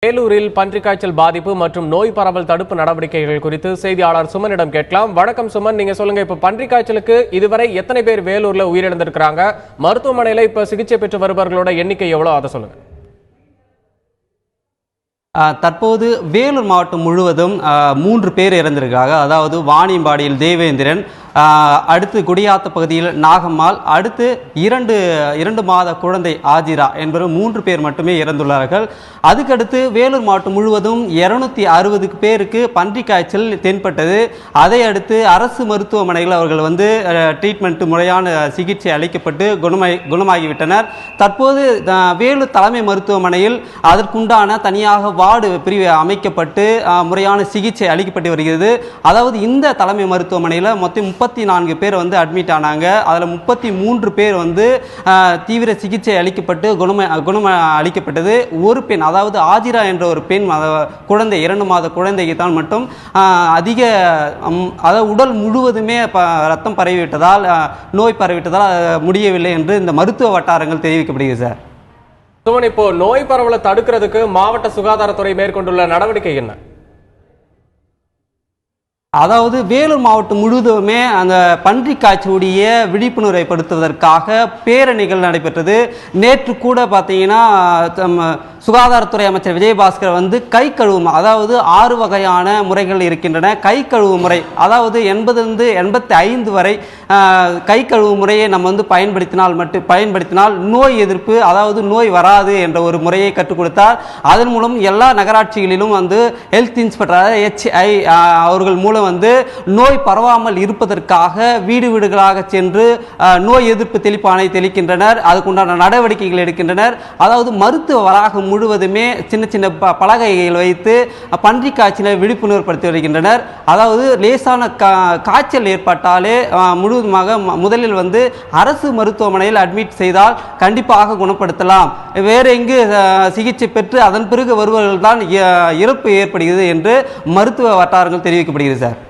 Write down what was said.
வேலூரில் பன்றிக் காய்ச்சல் பாதிப்பு மற்றும் நோய் பரவல் தடுப்பு நடவடிக்கைகள் குறித்து செய்தியாளர் சுமனிடம் கேட்கலாம். வணக்கம் சுமன், நீங்க சொல்லுங்க, இப்ப பன்றிக் காய்ச்சலுக்கு இதுவரை எத்தனை பேர் வேலூர்ல உயிரிழந்திருக்கிறாங்க? மருத்துவமனையில இப்ப சிகிச்சை பெற்று வருபவர்களோட எண்ணிக்கை எவ்வளவு, அதை சொல்லுங்க. தற்போது வேலூர் மாவட்டம் முழுவதும் 3 பேர் இறந்திருக்காங்க. அதாவது வாணியம்பாடியில் தேவேந்திரன், அடுத்து குடியாத்த பகுதியில் நாகம்மாள், அடுத்து இரண்டு மாத குழந்தை ஆஜிரா என்பது 3 பேர் மட்டுமே இறந்துள்ளார்கள். அதுக்கடுத்து வேலூர் மாவட்டம் முழுவதும் 260 பேருக்கு பன்றிக் காய்ச்சல் தென்பட்டது. அதை அடுத்து அரசு மருத்துவமனையில் அவர்கள் ட்ரீட்மெண்ட் முறையான சிகிச்சை அளிக்கப்பட்டு குணமாகிவிட்டனர். தற்போது வேலூர் தலைமை மருத்துவமனையில் அதற்குண்டான தனியாக வார்டு பிரிவு அமைக்கப்பட்டு முறையான சிகிச்சை அளிக்கப்பட்டு வருகிறது. அதாவது இந்த தலைமை மருத்துவமனையில் மொத்தம் 34 பேர் அட்மிட் ஆனாங்க. அதில் 33 பேர் தீவிர சிகிச்சை அளிக்கப்பட்டு குணம் அளிக்கப்பட்டது. ஒரு பெண், அதாவது ஆஜிரா என்ற ஒரு பெண் குழந்தை, 2 மாத குழந்தைக்கு தான் மட்டும் அதிக, அதாவது உடல் முழுவதுமே ரத்தம் பரவிவிட்டதால், நோய் பரவிவிட்டதால் முடியவில்லை என்று இந்த மருத்துவ வட்டாரங்கள் தெரிவிக்கப்படுகிறது சார். சுமன், இப்போ நோய் பரவலை தடுக்கிறதுக்கு மாவட்ட சுகாதாரத்துறை மேற்கொண்டுள்ள நடவடிக்கை என்ன? அதாவது வேலூர் மாவட்டம் முழுவதுமே அந்த பன்றிக் காய்ச்சலுடைய விழிப்புணர்வை படுத்துவதற்காக பேரணிகள் நடைபெற்றது. நேற்று கூட பார்த்தீங்கன்னா சுகாதாரத்துறை அமைச்சர் விஜயபாஸ்கர் கை கழுவும், அதாவது 6 வகையான முறைகள் இருக்கின்றன. கை கழுவு முறை, அதாவது 80 85 வரை கை கழுவு முறையை நம்ம பயன்படுத்தினால் நோய் எதிர்ப்பு, அதாவது நோய் வராது என்ற ஒரு முறையை கற்றுக் கொடுத்தார். அதன் மூலம் எல்லா நகராட்சிகளிலும் ஹெல்த் இன்ஸ்பெக்டர் HI அவர்கள் மூலம் நோய் பரவாமல் இருப்பதற்காக வீடு வீடுகளாக சென்று நோய் எதிர்ப்பு தெளிப்பானை தெளிக்கின்றனர். அதுக்குண்டான நடவடிக்கைகள் எடுக்கின்றனர். அதாவது மருத்துவ வளாகம் முழுவதுமே சின்ன சின்ன பலகைகள் வைத்து பன்றிக் காய்ச்சலை விழிப்புணர்வுபடுத்தி வருகின்றனர். அதாவது லேசான காய்ச்சல் ஏற்பட்டாலே முழுவதுமாக முதலில் அரசு மருத்துவமனையில் அட்மிட் செய்தால் கண்டிப்பாக குணப்படுத்தலாம். வேறு எங்கு சிகிச்சை பெற்று அதன் பிறகு வருபவர்கள் தான் இறப்பு ஏற்படுகிறது என்று மருத்துவ வட்டாரங்கள் தெரிவிக்கப்படுகிறது சார்.